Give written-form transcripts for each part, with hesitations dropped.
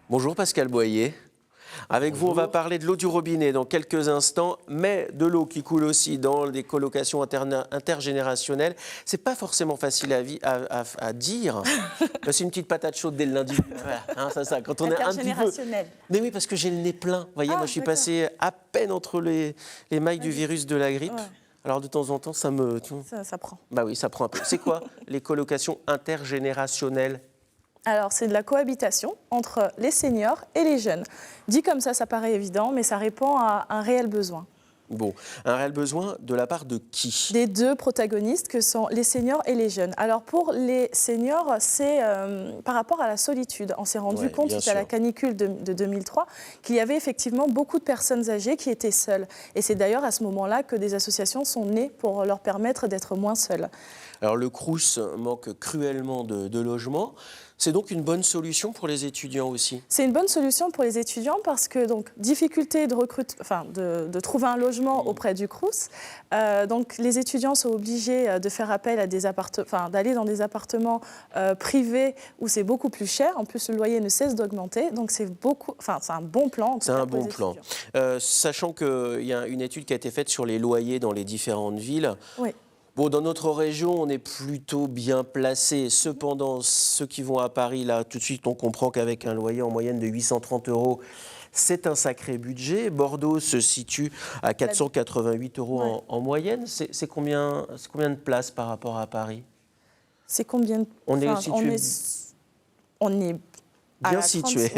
Bonjour Pascal Boyer. Avec vous, on va parler de l'eau du robinet dans quelques instants, mais de l'eau qui coule aussi dans des colocations intergénérationnelles. C'est pas forcément facile à dire. C'est une petite patate chaude dès le lundi. Hein, ça, quand on est un petit peu. Mais oui, parce que j'ai le nez plein. Vous voyez, moi, je suis passé à peine entre les mailles du virus de la grippe. Ouais. Alors de temps en temps, ça me. Ça prend. Bah oui, ça prend un peu. C'est quoi les colocations intergénérationnelles ? Alors, c'est de la cohabitation entre les seniors et les jeunes. Dit comme ça paraît évident, mais ça répond à un réel besoin. Bon, un réel besoin de la part de qui ? Des deux protagonistes que sont les seniors et les jeunes. Alors pour les seniors, c'est par rapport à la solitude. On s'est rendu compte suite à la canicule de 2003 qu'il y avait effectivement beaucoup de personnes âgées qui étaient seules. Et c'est d'ailleurs à ce moment-là que des associations sont nées pour leur permettre d'être moins seules. Alors le Crous manque cruellement de logements. C'est donc une bonne solution pour les étudiants aussi. C'est une bonne solution pour les étudiants parce que donc difficulté de trouver un logement auprès du Crous. Donc les étudiants sont obligés de faire appel à d'aller dans des appartements privés où c'est beaucoup plus cher. En plus le loyer ne cesse d'augmenter. Donc c'est un bon plan. C'est un bon plan. Sachant qu'il y a une étude qui a été faite sur les loyers dans les différentes villes. Oui. Bon, dans notre région, on est plutôt bien placé. Cependant, ceux qui vont à Paris, là, tout de suite, on comprend qu'avec un loyer en moyenne de 830 €, c'est un sacré budget. Bordeaux se situe à 488 € en moyenne. C'est combien de places par rapport à Paris ? C'est combien de... On est bien situé.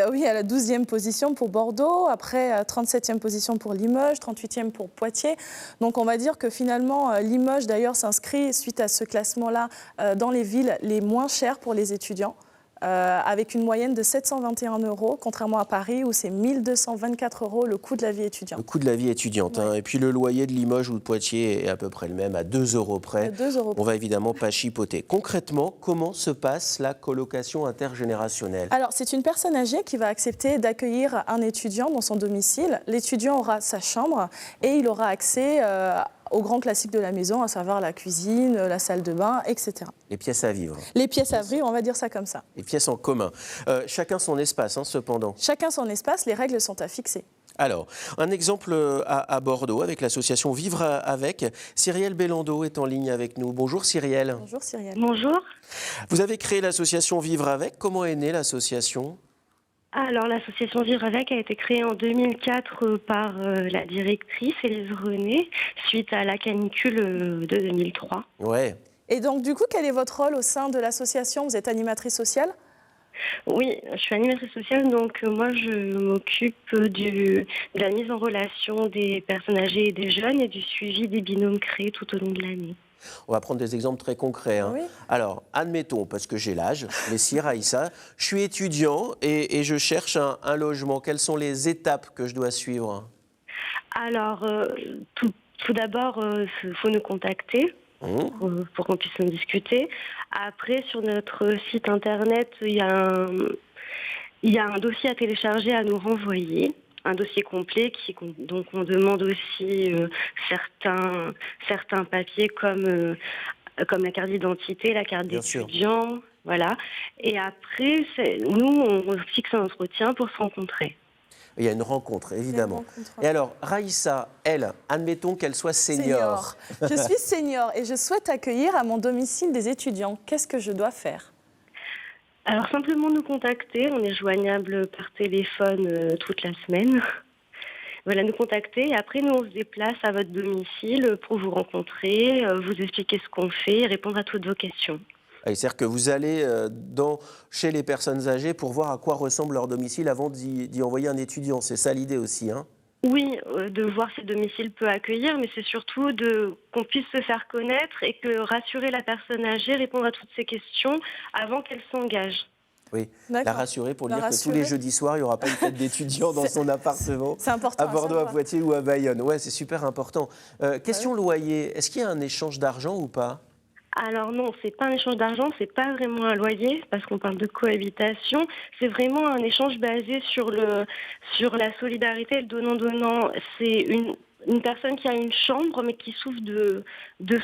Oui, à la 12e position pour Bordeaux, après 37e position pour Limoges, 38e pour Poitiers. Donc on va dire que finalement, Limoges d'ailleurs s'inscrit suite à ce classement-là dans les villes les moins chères pour les étudiants. Avec une moyenne de 721 €, contrairement à Paris où c'est 1224 € le coût de la vie étudiante. Le coût de la vie étudiante. Hein. Et puis le loyer de Limoges ou de Poitiers est à peu près le même, à 2 € près. 2 € On va évidemment pas chipoter. Concrètement, comment se passe la colocation intergénérationnelle ? Alors, c'est une personne âgée qui va accepter d'accueillir un étudiant dans son domicile. L'étudiant aura sa chambre et il aura accès aux grands classiques de la maison, à savoir la cuisine, la salle de bain, etc. Les pièces à vivre. Les pièces à vivre, on va dire ça comme ça. Les pièces en commun. Chacun son espace, hein, cependant. Chacun son espace, les règles sont à fixer. Alors, un exemple à Bordeaux avec l'association Vivre avec. Cyrielle Bellando est en ligne avec nous. Bonjour Cyrielle. Bonjour Cyrielle. Bonjour. Vous avez créé l'association Vivre avec. Comment est née l'association ? Alors, l'association Vivre avec a été créée en 2004 par la directrice Élise René, suite à la canicule de 2003. Ouais. Et donc, du coup, quel est votre rôle au sein de l'association ? Vous êtes animatrice sociale ? Oui, je suis animatrice sociale, donc moi je m'occupe de la mise en relation des personnes âgées et des jeunes et du suivi des binômes créés tout au long de l'année. On va prendre des exemples très concrets. Hein. Oui. Alors, admettons, parce que j'ai l'âge, Messire, Aïssa, je suis étudiant et je cherche un logement. Quelles sont les étapes que je dois suivre ? Alors, tout d'abord, il faut nous contacter pour qu'on puisse en discuter. Après, sur notre site internet, il y a un dossier à télécharger, à nous renvoyer. Un dossier complet, donc on demande aussi certains papiers comme la carte d'identité, la carte d'étudiant, voilà. Et après, nous, on fixe un entretien pour se rencontrer. Il y a une rencontre, évidemment. Et alors, Raïssa, elle, admettons qu'elle soit senior. Je suis senior et je souhaite accueillir à mon domicile des étudiants. Qu'est-ce que je dois faire ? Alors, simplement nous contacter. On est joignable par téléphone toute la semaine. Voilà, nous contacter. Et après, nous, on se déplace à votre domicile pour vous rencontrer, vous expliquer ce qu'on fait et répondre à toutes vos questions. C'est-à-dire que vous allez chez les personnes âgées pour voir à quoi ressemble leur domicile avant d'y envoyer un étudiant. C'est ça l'idée aussi, hein ? Oui, de voir si le domicile peut accueillir, mais c'est surtout qu'on puisse se faire connaître et que rassurer la personne âgée, répondre à toutes ces questions avant qu'elle s'engage. Oui, la rassurer pour dire que tous les jeudis soirs, il n'y aura pas une fête d'étudiants dans son appartement. C'est important. À Bordeaux, à Poitiers ou à Bayonne. Ouais, c'est super important. Question loyer, est-ce qu'il y a un échange d'argent ou pas ? Alors non, c'est pas un échange d'argent, c'est pas vraiment un loyer parce qu'on parle de cohabitation. C'est vraiment un échange basé sur la solidarité et le donnant-donnant. C'est une personne qui a une chambre mais qui souffre de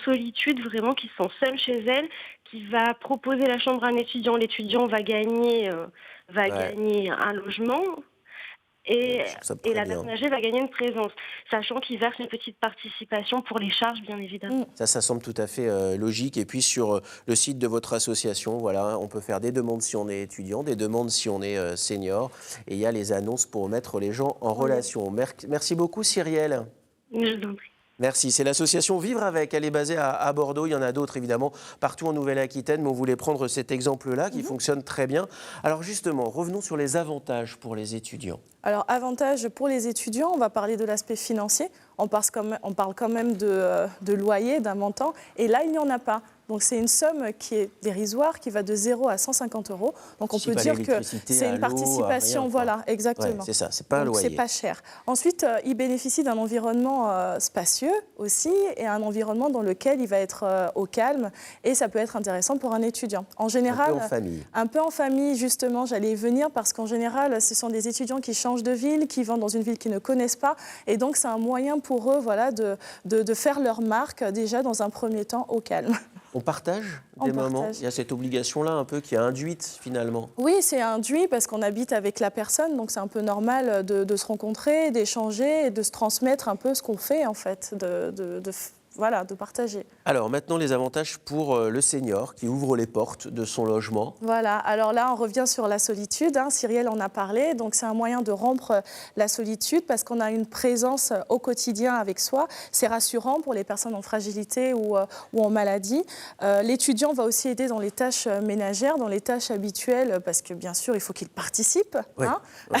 solitude, vraiment qui se sent seule chez elle, qui va proposer la chambre à un étudiant. L'étudiant va gagner un logement. Et la personne âgée va gagner une présence, sachant qu'il verse une petite participation pour les charges, bien évidemment. Ça semble tout à fait logique. Et puis sur le site de votre association, voilà, on peut faire des demandes si on est étudiant, des demandes si on est senior. Et il y a les annonces pour mettre les gens en relation. Merci beaucoup, Cyrielle. Je vous en prie. Merci. C'est l'association Vivre Avec. Elle est basée à Bordeaux. Il y en a d'autres, évidemment, partout en Nouvelle-Aquitaine. Mais on voulait prendre cet exemple-là qui fonctionne très bien. Alors justement, revenons sur les avantages pour les étudiants. Alors, avantages pour les étudiants, on va parler de l'aspect financier. On parle quand même de loyer, d'un montant. Et là, il n'y en a pas. Donc, c'est une somme qui est dérisoire, qui va de 0 à 150 €. Donc, on peut dire que c'est une participation. Voilà, exactement. Ouais, c'est ça, c'est pas un loyer. C'est pas cher. Ensuite, il bénéficie d'un environnement spacieux aussi et un environnement dans lequel il va être au calme. Et ça peut être intéressant pour un étudiant. En général, un peu en famille. Un peu en famille, justement, j'allais y venir parce qu'en général, ce sont des étudiants qui changent de ville, qui vont dans une ville qu'ils ne connaissent pas. Et donc, c'est un moyen pour eux de faire leur marque déjà dans un premier temps au calme. On partage des moments. Il y a cette obligation-là un peu qui est induite finalement. Oui, c'est induit parce qu'on habite avec la personne, donc c'est un peu normal de se rencontrer, d'échanger et de se transmettre un peu ce qu'on fait en fait, de partager. Alors maintenant, les avantages pour le senior qui ouvre les portes de son logement. Voilà, alors là, on revient sur la solitude. Cyrielle en a parlé. Donc, c'est un moyen de rompre la solitude parce qu'on a une présence au quotidien avec soi. C'est rassurant pour les personnes en fragilité ou en maladie. L'étudiant va aussi aider dans les tâches ménagères, dans les tâches habituelles, parce que bien sûr, il faut qu'il participe. Oui, ouais.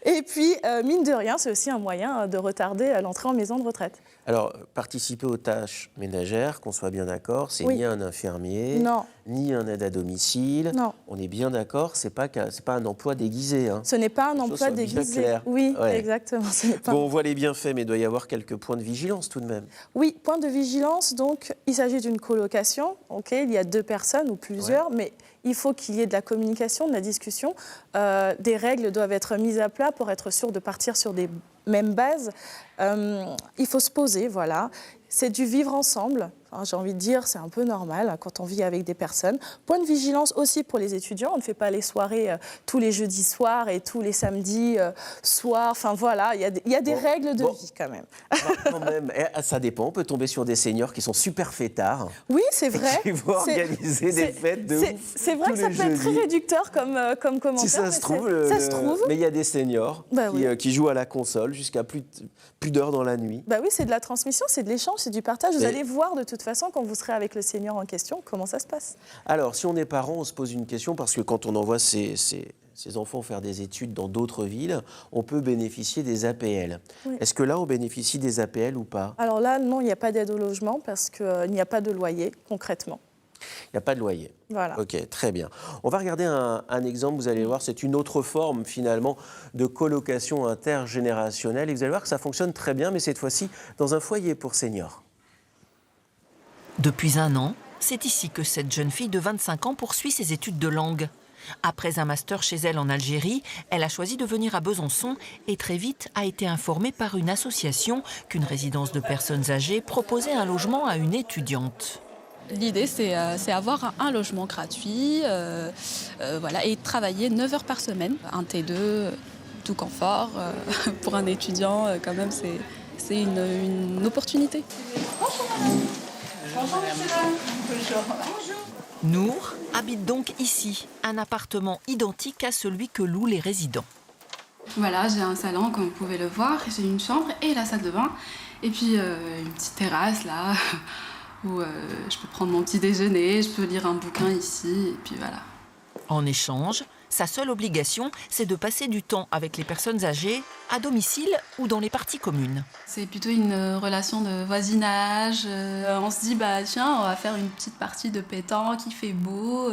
Et puis, mine de rien, c'est aussi un moyen de retarder l'entrée en maison de retraite. Alors, participer aux tâches ménagères, qu'on soit bien d'accord, c'est ni un infirmier, ni un aide à domicile. Non. On est bien d'accord, c'est pas un emploi déguisé. Hein. Ce n'est pas un emploi déguisé. Clair. Oui, exactement. On voit les bienfaits, mais il doit y avoir quelques points de vigilance tout de même. Oui, point de vigilance. Donc, il s'agit d'une colocation. Il y a 2 personnes ou plusieurs, mais il faut qu'il y ait de la communication, de la discussion. Des règles doivent être mises à plat pour être sûr de partir sur des mêmes bases. Il faut se poser, voilà. C'est du vivre ensemble. J'ai envie de dire, c'est un peu normal quand on vit avec des personnes. Point de vigilance aussi pour les étudiants. On ne fait pas les soirées tous les jeudis soirs et tous les samedis soirs. Enfin voilà, il y a des règles de vie quand même. Quand même, ça dépend. On peut tomber sur des seniors qui sont super fêtards. Oui, c'est vrai. Qui vont organiser des fêtes de ouf. C'est vrai que ça peut être très réducteur comme commentaire. Si ça se trouve. Mais il y a des seniors qui jouent à la console jusqu'à plus d'heures dans la nuit. Bah oui, c'est de la transmission, c'est de l'échange, c'est du partage. Vous allez voir de toute façon, quand vous serez avec le senior en question, comment ça se passe. Alors, si on est parent, on se pose une question, parce que quand on envoie ses enfants faire des études dans d'autres villes, on peut bénéficier des APL. Oui. Est-ce que là, on bénéficie des APL ou pas? Alors là, non, il n'y a pas d'aide au logement, parce qu'il n'y a pas de loyer, concrètement. Il n'y a pas de loyer. Voilà. Ok, très bien. On va regarder un exemple, vous allez voir, c'est une autre forme finalement de colocation intergénérationnelle. Et vous allez voir que ça fonctionne très bien, mais cette fois-ci dans un foyer pour seniors. Depuis 1 an, c'est ici que cette jeune fille de 25 ans poursuit ses études de langue. Après un master chez elle en Algérie, elle a choisi de venir à Besançon et très vite a été informée par une association qu'une résidence de personnes âgées proposait un logement à une étudiante. L'idée, c'est avoir un logement gratuit et travailler 9 heures par semaine. Un T2, tout confort. Pour un étudiant, quand même, c'est une opportunité. Bonjour, monsieur. Bonjour. Nour habite donc ici, un appartement identique à celui que louent les résidents. Voilà, j'ai un salon, comme vous pouvez le voir, j'ai une chambre et la salle de bain. Et puis une petite terrasse, là, où je peux prendre mon petit déjeuner, je peux lire un bouquin ici, et puis voilà. En échange, sa seule obligation, c'est de passer du temps avec les personnes âgées, à domicile ou dans les parties communes. C'est plutôt une relation de voisinage. On se dit, tiens, on va faire une petite partie de pétanque, il fait beau.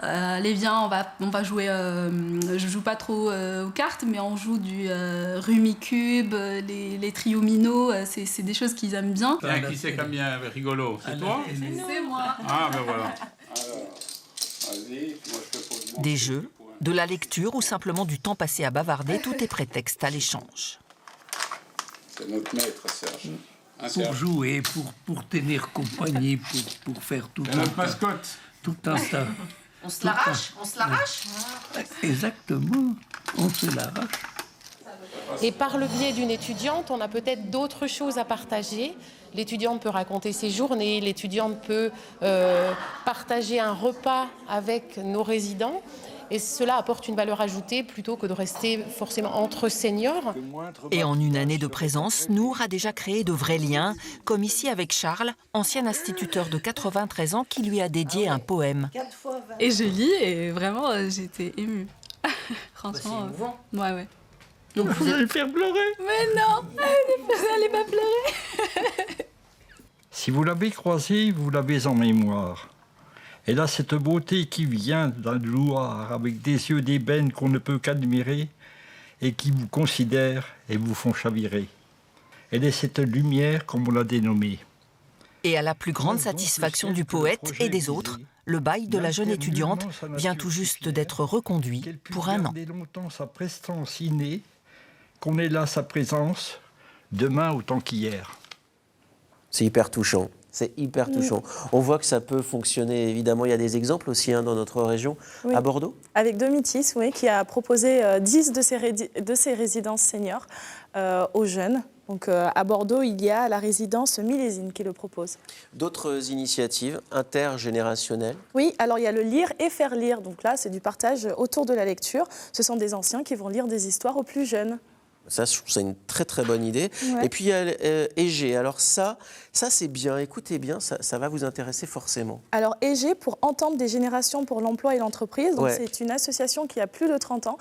Allez, viens, on va jouer. Je joue pas trop aux cartes, mais on joue du Rumicube, les triomino. C'est des choses qu'ils aiment bien. Qui c'est combien rigolo? C'est toi? C'est moi. Ah, ben voilà. Des jeux, de la lecture ou simplement du temps passé à bavarder, tout est prétexte à l'échange. C'est notre maître, Serge. pour jouer, pour tenir compagnie, pour faire tout C'est notre mascotte. Tout un tas. On se l'arrache, on se l'arrache. Exactement, on se l'arrache. Et par le biais d'une étudiante, on a peut-être d'autres choses à partager. L'étudiante peut raconter ses journées, l'étudiante peut partager un repas avec nos résidents. Et cela apporte une valeur ajoutée plutôt que de rester forcément entre seniors. Et en une année de présence, Nour a déjà créé de vrais liens, comme ici avec Charles, ancien instituteur de 93 ans qui lui a dédié un poème. Et je lis et vraiment j'étais émue. Franchement. C'est émouvant. Ouais. Donc vous allez le faire pleurer. Mais non, allez pas pleurer. Si vous l'avez croisée, vous l'avez en mémoire. Elle a cette beauté qui vient d'un Loire, avec des yeux d'ébène qu'on ne peut qu'admirer, et qui vous considèrent et vous font chavirer. Elle est cette lumière, comme on l'a dénommée. Et à la plus grande satisfaction du poète et des autres, le bail de la jeune étudiante vient tout juste d'être reconduit pour un an. Qu'elle puisse garder longtemps sa prestance innée, qu'on ait là sa présence, demain autant qu'hier. C'est hyper touchant. C'est hyper touchant. On voit que ça peut fonctionner, évidemment. Il y a des exemples aussi dans notre région, à Bordeaux. Avec Domitis, qui a proposé 10 de ses résidences seniors aux jeunes. Donc à Bordeaux, il y a la résidence Millésine qui le propose. D'autres initiatives intergénérationnelles? Oui, alors il y a le lire et faire lire. Donc là, c'est du partage autour de la lecture. Ce sont des anciens qui vont lire des histoires aux plus jeunes. Ça, je trouve ça une très très bonne idée. Ouais. Et puis il y a EG. Alors ça c'est bien. Écoutez bien, ça va vous intéresser forcément. Alors EG, pour Entente des générations pour l'emploi et l'entreprise. Donc c'est une association qui a plus de 30 ans,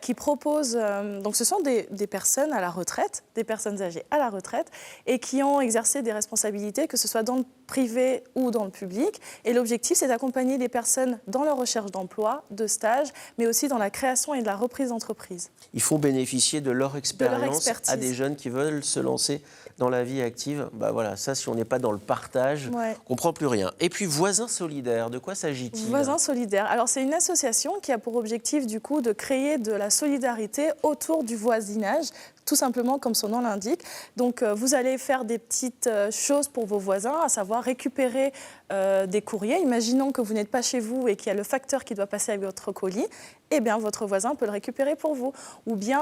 qui propose. Donc ce sont des personnes à la retraite, des personnes âgées à la retraite, et qui ont exercé des responsabilités, que ce soit dans le privé ou dans le public. Et l'objectif, c'est d'accompagner les personnes dans leur recherche d'emploi, de stage, mais aussi dans la création et de la reprise d'entreprise. Il faut bénéficier de leur expérience à des jeunes qui veulent se lancer dans la vie active. Bah voilà, ça, si on n'est pas dans le partage, on ne comprend plus rien. Et puis, Voisins solidaires, de quoi s'agit-il? Voisins solidaires. Alors, c'est une association qui a pour objectif, du coup, de créer de la solidarité autour du voisinage, tout simplement comme son nom l'indique. Donc, vous allez faire des petites choses pour vos voisins, à savoir récupérer des courriers. Imaginons que vous n'êtes pas chez vous et qu'il y a le facteur qui doit passer avec votre colis. Eh bien, votre voisin peut le récupérer pour vous. Ou bien,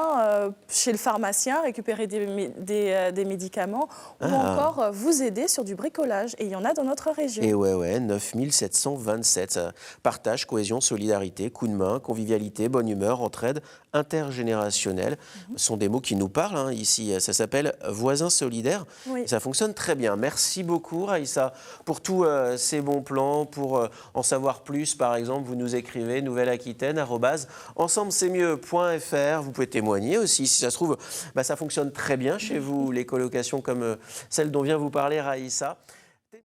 chez le pharmacien, récupérer des médicaments. Ou encore, vous aider sur du bricolage. Et il y en a dans notre région. Et ouais, 9727. Partage, cohésion, solidarité, coup de main, convivialité, bonne humeur, entraide, intergénérationnelle. Ce sont des mots qui nous parlent ici. Ça s'appelle Voisins solidaires. Oui. Ça fonctionne très bien. Merci beaucoup, Raïssa, pour tous ces bons plans. Pour en savoir plus, par exemple, vous nous écrivez nouvelle-aquitaine@ensemblec'estmieux.fr. Vous pouvez témoigner aussi. Si ça se trouve, ça fonctionne très bien chez vous, les colocations comme celle dont vient vous parler Raïssa.